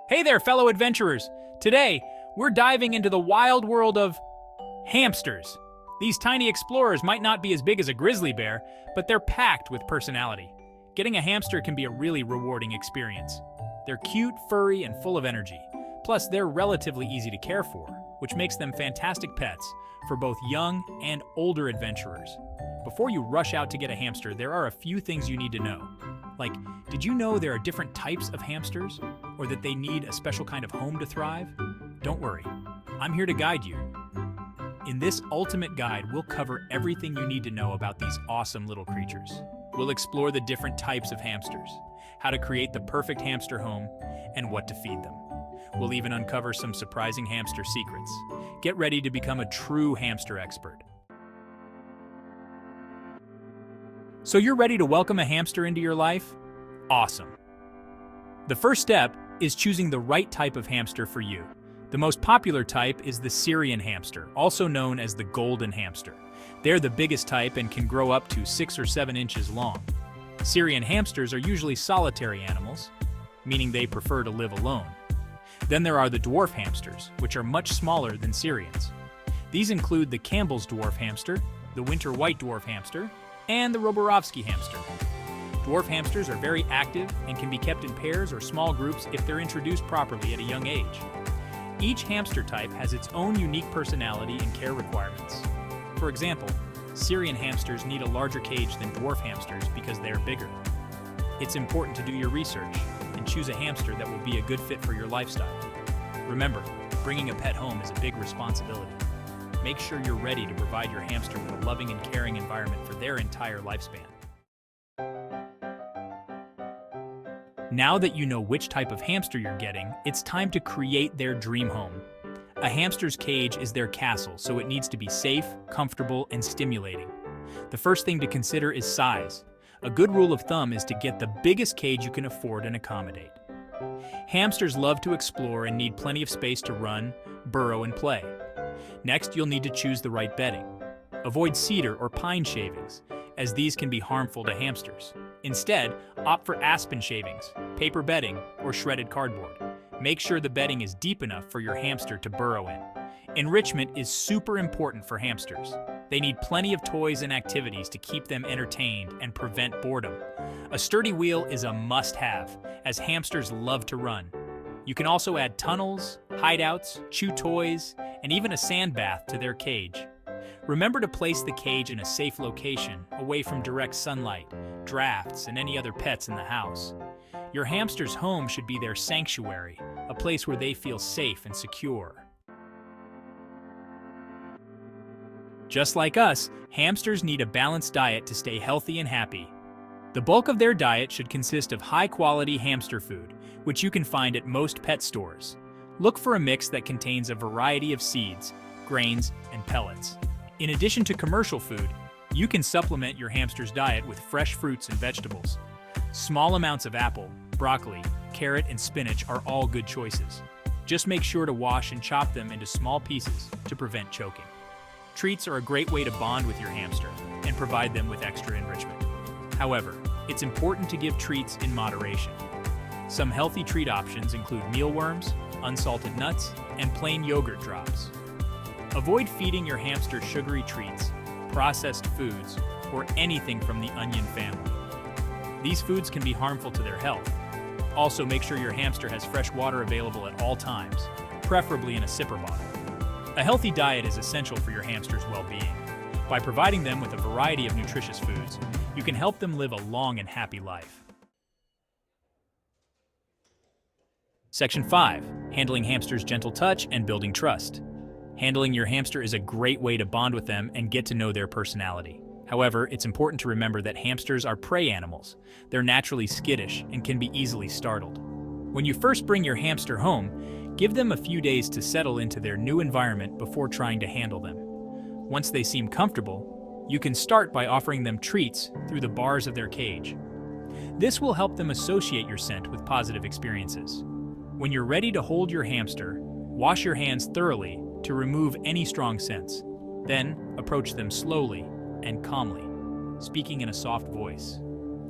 Hey there, fellow adventurers! Today, we're diving into the wild world of hamsters. These tiny explorers might not be as big as a grizzly bear, but they're packed with personality. Getting a hamster can be a really rewarding experience. They're cute, furry, and full of energy. Plus, they're relatively easy to care for, which makes them fantastic pets for both young and older adventurers. Before you rush out to get a hamster, there are a few things you need to know. Like, did you know there are different types of hamsters? Or that they need a special kind of home to thrive? Don't worry, I'm here to guide you. In this ultimate guide, we'll cover everything you need to know about these awesome little creatures. We'll explore the different types of hamsters, how to create the perfect hamster home, and what to feed them. We'll even uncover some surprising hamster secrets. Get ready to become a true hamster expert. So you're ready to welcome a hamster into your life? Awesome. The first step is choosing the right type of hamster for you. The most popular type is the Syrian hamster, also known as the golden hamster. They're the biggest type and can grow up to 6 or 7 inches long. Syrian hamsters are usually solitary animals, meaning they prefer to live alone. Then there are the dwarf hamsters, which are much smaller than Syrians. These include the Campbell's dwarf hamster, the winter white dwarf hamster, and the Roborovsky hamster. Dwarf hamsters are very active and can be kept in pairs or small groups if they're introduced properly at a young age. Each hamster type has its own unique personality and care requirements. For example, Syrian hamsters need a larger cage than dwarf hamsters because they are bigger. It's important to do your research and choose a hamster that will be a good fit for your lifestyle. Remember, bringing a pet home is a big responsibility. Make sure you're ready to provide your hamster with a loving and caring environment for their entire lifespan. Now that you know which type of hamster you're getting, it's time to create their dream home. A hamster's cage is their castle, so it needs to be safe, comfortable, and stimulating. The first thing to consider is size. A good rule of thumb is to get the biggest cage you can afford and accommodate. Hamsters love to explore and need plenty of space to run, burrow, and play. Next, you'll need to choose the right bedding. Avoid cedar or pine shavings, as these can be harmful to hamsters. Instead, opt for aspen shavings, paper bedding, or shredded cardboard. Make sure the bedding is deep enough for your hamster to burrow in. Enrichment is super important for hamsters. They need plenty of toys and activities to keep them entertained and prevent boredom. A sturdy wheel is a must-have, as hamsters love to run. You can also add tunnels, hideouts, chew toys, and even a sand bath to their cage. Remember to place the cage in a safe location, away from direct sunlight, drafts, and any other pets in the house. Your hamster's home should be their sanctuary, a place where they feel safe and secure. Just like us, hamsters need a balanced diet to stay healthy and happy. The bulk of their diet should consist of high-quality hamster food, which you can find at most pet stores. Look for a mix that contains a variety of seeds, grains, and pellets. In addition to commercial food, you can supplement your hamster's diet with fresh fruits and vegetables. Small amounts of apple, broccoli, carrot, and spinach are all good choices. Just make sure to wash and chop them into small pieces to prevent choking. Treats are a great way to bond with your hamster and provide them with extra enrichment. However, it's important to give treats in moderation. Some healthy treat options include mealworms, unsalted nuts, and plain yogurt drops. Avoid feeding your hamster sugary treats, processed foods, or anything from the onion family. These foods can be harmful to their health. Also, make sure your hamster has fresh water available at all times, preferably in a sipper bottle. A healthy diet is essential for your hamster's well-being. By providing them with a variety of nutritious foods, you can help them live a long and happy life. Section 5. Handling hamsters' gentle touch and building trust. Handling your hamster is a great way to bond with them and get to know their personality. However, it's important to remember that hamsters are prey animals. They're naturally skittish and can be easily startled. When you first bring your hamster home, give them a few days to settle into their new environment before trying to handle them. Once they seem comfortable, you can start by offering them treats through the bars of their cage. This will help them associate your scent with positive experiences. When you're ready to hold your hamster, wash your hands thoroughly to remove any strong scents. Then, approach them slowly and calmly, speaking in a soft voice.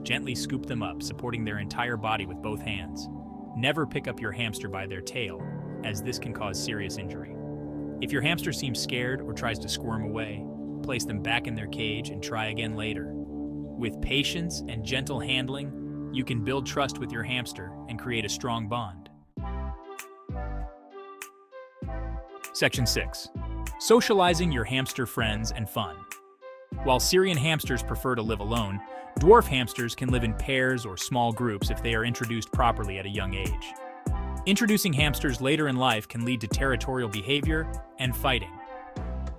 Gently scoop them up, supporting their entire body with both hands. Never pick up your hamster by their tail, as this can cause serious injury. If your hamster seems scared or tries to squirm away, place them back in their cage and try again later. With patience and gentle handling, you can build trust with your hamster and create a strong bond. Section 6. Socializing your hamster friends and fun. While Syrian hamsters prefer to live alone, dwarf hamsters can live in pairs or small groups if they are introduced properly at a young age. Introducing hamsters later in life can lead to territorial behavior and fighting.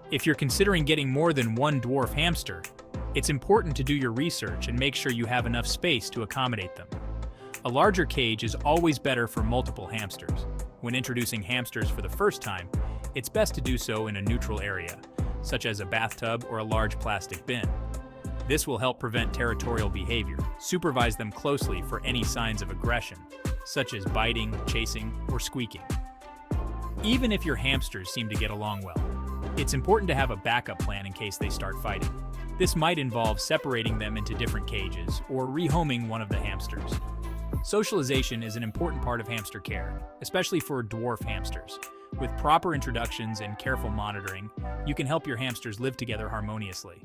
If you're considering getting more than one dwarf hamster, it's important to do your research and make sure you have enough space to accommodate them. A larger cage is always better for multiple hamsters. When introducing hamsters for the first time, it's best to do so in a neutral area, such as a bathtub or a large plastic bin. This will help prevent territorial behavior. Supervise them closely for any signs of aggression, such as biting, chasing, or squeaking. Even if your hamsters seem to get along well, it's important to have a backup plan in case they start fighting. This might involve separating them into different cages or rehoming one of the hamsters. Socialization is an important part of hamster care, especially for dwarf hamsters. With proper introductions and careful monitoring, you can help your hamsters live together harmoniously.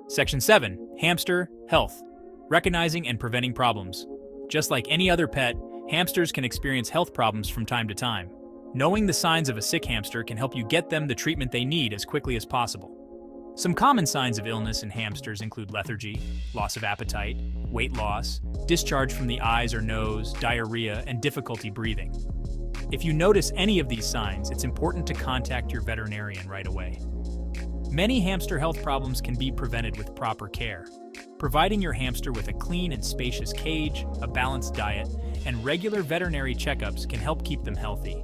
Section 7. Hamster Health. Recognizing and preventing problems. Just like any other pet, hamsters can experience health problems from time to time. Knowing the signs of a sick hamster can help you get them the treatment they need as quickly as possible. Some common signs of illness in hamsters include lethargy, loss of appetite, weight loss, discharge from the eyes or nose, diarrhea, and difficulty breathing. If you notice any of these signs, it's important to contact your veterinarian right away. Many hamster health problems can be prevented with proper care. Providing your hamster with a clean and spacious cage, a balanced diet, and regular veterinary checkups can help keep them healthy.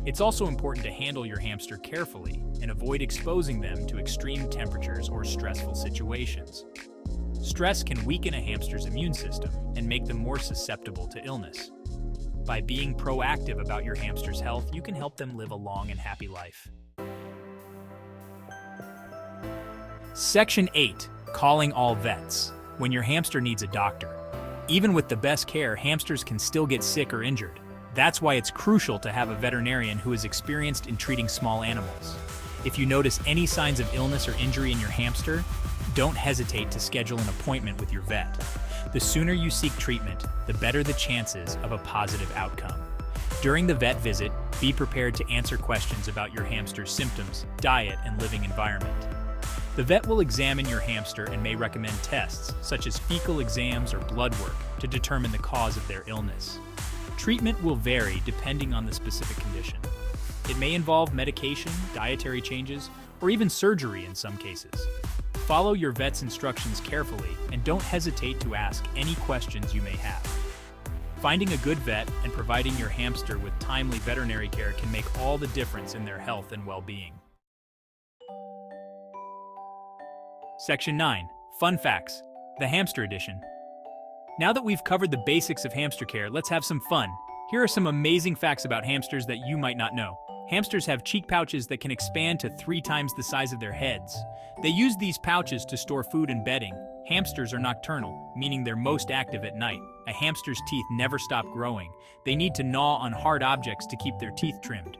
It's also important to handle your hamster carefully and avoid exposing them to extreme temperatures or stressful situations. Stress can weaken a hamster's immune system and make them more susceptible to illness. By being proactive about your hamster's health, you can help them live a long and happy life. Section 8. Calling all vets. When your hamster needs a doctor. Even with the best care, hamsters can still get sick or injured. That's why it's crucial to have a veterinarian who is experienced in treating small animals. If you notice any signs of illness or injury in your hamster, don't hesitate to schedule an appointment with your vet. The sooner you seek treatment, the better the chances of a positive outcome. During the vet visit, be prepared to answer questions about your hamster's symptoms, diet, and living environment. The vet will examine your hamster and may recommend tests, such as fecal exams or blood work, to determine the cause of their illness. Treatment will vary depending on the specific condition. It may involve medication, dietary changes, or even surgery in some cases. Follow your vet's instructions carefully and don't hesitate to ask any questions you may have. Finding a good vet and providing your hamster with timely veterinary care can make all the difference in their health and well-being. Section 9. Fun Facts. The Hamster Edition. Now that we've covered the basics of hamster care, let's have some fun. Here are some amazing facts about hamsters that you might not know. Hamsters have cheek pouches that can expand to 3 times the size of their heads. They use these pouches to store food and bedding. Hamsters are nocturnal, meaning they're most active at night. A hamster's teeth never stop growing. They need to gnaw on hard objects to keep their teeth trimmed.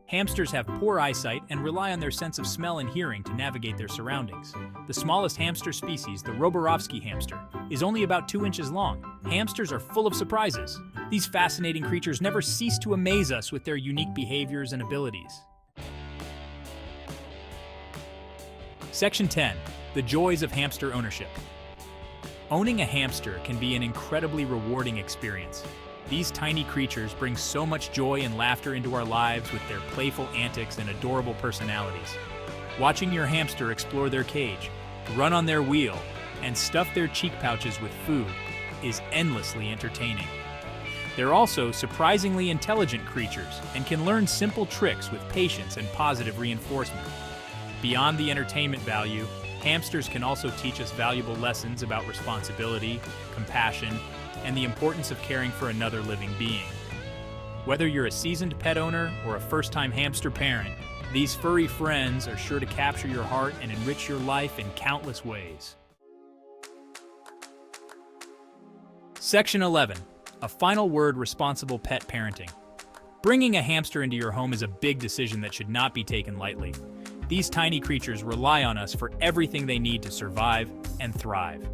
Hamsters have poor eyesight and rely on their sense of smell and hearing to navigate their surroundings. The smallest hamster species, the Roborovsky hamster, is only about 2 inches long. Hamsters are full of surprises. These fascinating creatures never cease to amaze us with their unique behaviors and abilities. Section 10. The Joys of Hamster Ownership. Owning a hamster can be an incredibly rewarding experience. These tiny creatures bring so much joy and laughter into our lives with their playful antics and adorable personalities. Watching your hamster explore their cage, run on their wheel, and stuff their cheek pouches with food is endlessly entertaining. They're also surprisingly intelligent creatures and can learn simple tricks with patience and positive reinforcement. Beyond the entertainment value, hamsters can also teach us valuable lessons about responsibility, compassion, and the importance of caring for another living being. Whether you're a seasoned pet owner or a first-time hamster parent, these furry friends are sure to capture your heart and enrich your life in countless ways. Section 11. A final word: responsible pet parenting. Bringing a hamster into your home is a big decision that should not be taken lightly. These tiny creatures rely on us for everything they need to survive and thrive.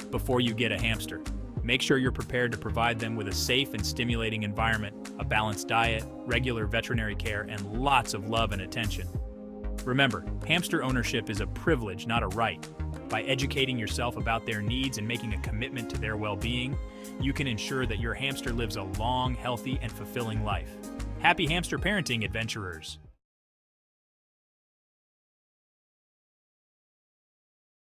Before you get a hamster, make sure you're prepared to provide them with a safe and stimulating environment, a balanced diet, regular veterinary care, and lots of love and attention. Remember, hamster ownership is a privilege, not a right. By educating yourself about their needs and making a commitment to their well-being, you can ensure that your hamster lives a long, healthy, and fulfilling life. Happy hamster parenting, adventurers!